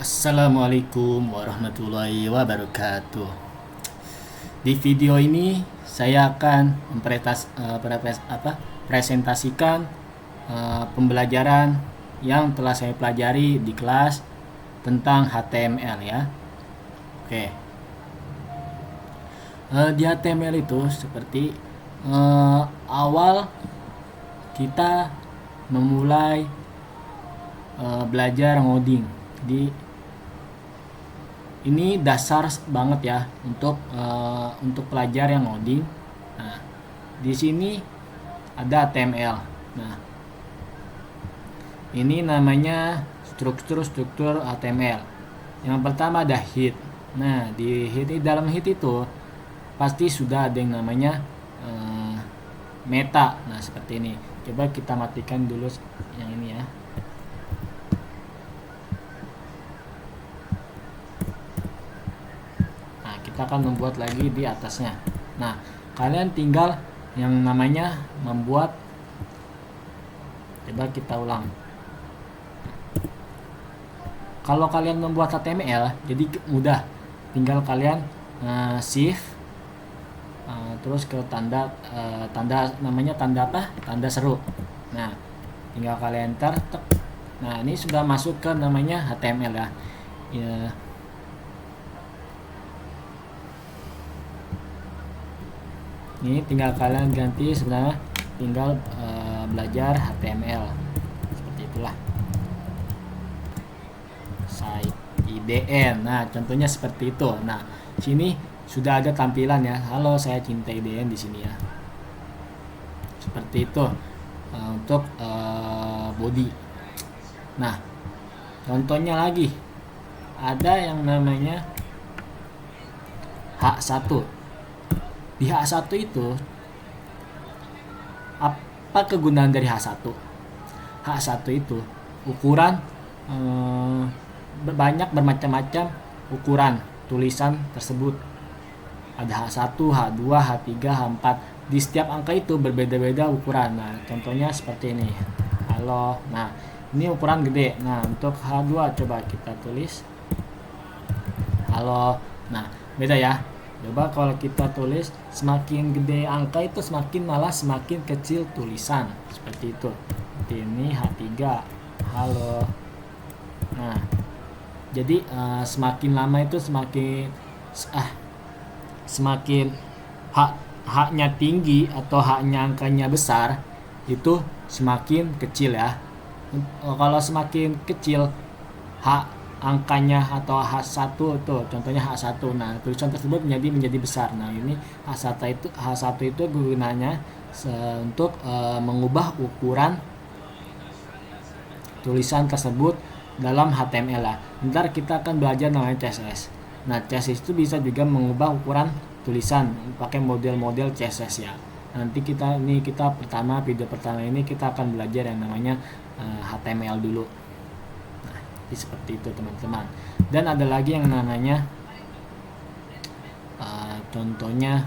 Assalamualaikum warahmatullahi wabarakatuh. Di video ini saya akan presentasikan pembelajaran yang telah saya pelajari di kelas tentang HTML ya. Oke. Di HTML itu seperti awal kita memulai belajar ngoding di ini dasar banget ya untuk pelajar yang ngoding. Nah, di sini ada HTML. Nah, ini namanya struktur HTML. Yang pertama ada head. Nah, dalam head itu pasti sudah ada yang namanya meta. Nah, seperti ini. Coba kita matikan dulu yang ini ya. Kita akan membuat lagi di atasnya. Nah, kalian tinggal yang namanya membuat. Coba kita ulang. Kalau kalian membuat HTML jadi mudah, tinggal kalian shift terus ke tanda namanya tanda apa? Tanda seru. Nah, tinggal kalian enter. Nah, ini sudah masuk ke namanya HTML ya. Ini tinggal kalian ganti, sebenarnya tinggal belajar HTML seperti itulah. Site IDN. Nah, contohnya seperti itu. Nah, sini sudah ada tampilan ya. Halo, saya Cinta IDN di sini ya. Seperti itu untuk body. Nah, contohnya lagi ada yang namanya H1. Di H1 itu apa kegunaan dari H1? H1 itu ukuran bermacam-macam ukuran tulisan tersebut. Ada H1, H2, H3, H4. Di setiap angka itu berbeda-beda ukuran. Nah, contohnya seperti ini. Halo. Nah, ini ukuran gede. Nah, untuk H2 coba kita tulis halo. Nah, beda ya. Coba kalau kita tulis semakin gede angka itu semakin kecil tulisan. Seperti itu. Seperti ini H3 halo. Nah, jadi semakin lama itu semakin H-nya tinggi atau H-nya angkanya besar itu semakin kecil ya. Kalau semakin kecil H angkanya atau H1 tuh contohnya H1. Nah, tulisan tersebut menjadi besar. Nah, ini H1 itu gunanya untuk mengubah ukuran tulisan tersebut dalam HTML lah. Ntar kita akan belajar namanya CSS. Nah, CSS itu bisa juga mengubah ukuran tulisan pakai model-model CSS ya. Nanti video pertama ini kita akan belajar yang namanya HTML dulu. Seperti itu teman-teman. Dan ada lagi yang namanya contohnya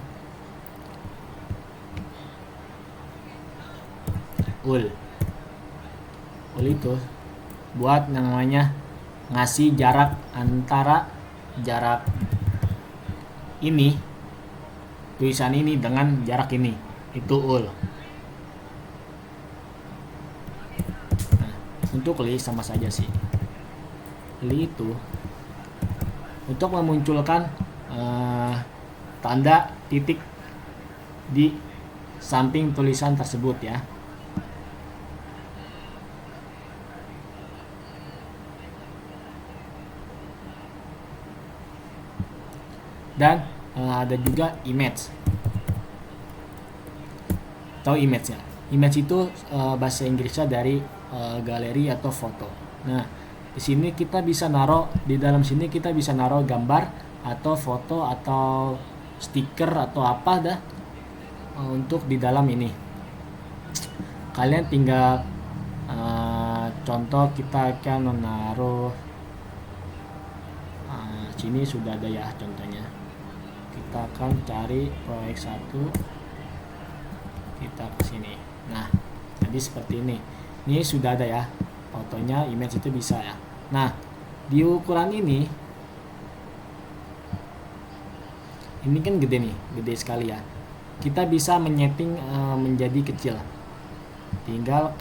ul itu buat namanya ngasih jarak antara jarak ini tulisan ini dengan jarak ini, itu ul. Nah, untuk li sama saja sih. Itu untuk memunculkan tanda titik di samping tulisan tersebut ya. Dan ada juga image. Tahu image ya? Image itu bahasa Inggrisnya dari galeri atau foto. Nah, di sini kita bisa di dalam sini kita bisa naruh gambar atau foto atau stiker atau apa dah untuk di dalam ini. Kalian tinggal contoh kita akan menaruh sini sudah ada ya contohnya. Kita akan cari proyek 1, kita ke sini. Nah, jadi seperti ini. Ini sudah ada ya fotonya, image itu bisa ya. Nah, Di ukuran ini kan gede sekali ya. Kita bisa menyeting menjadi kecil. Tinggal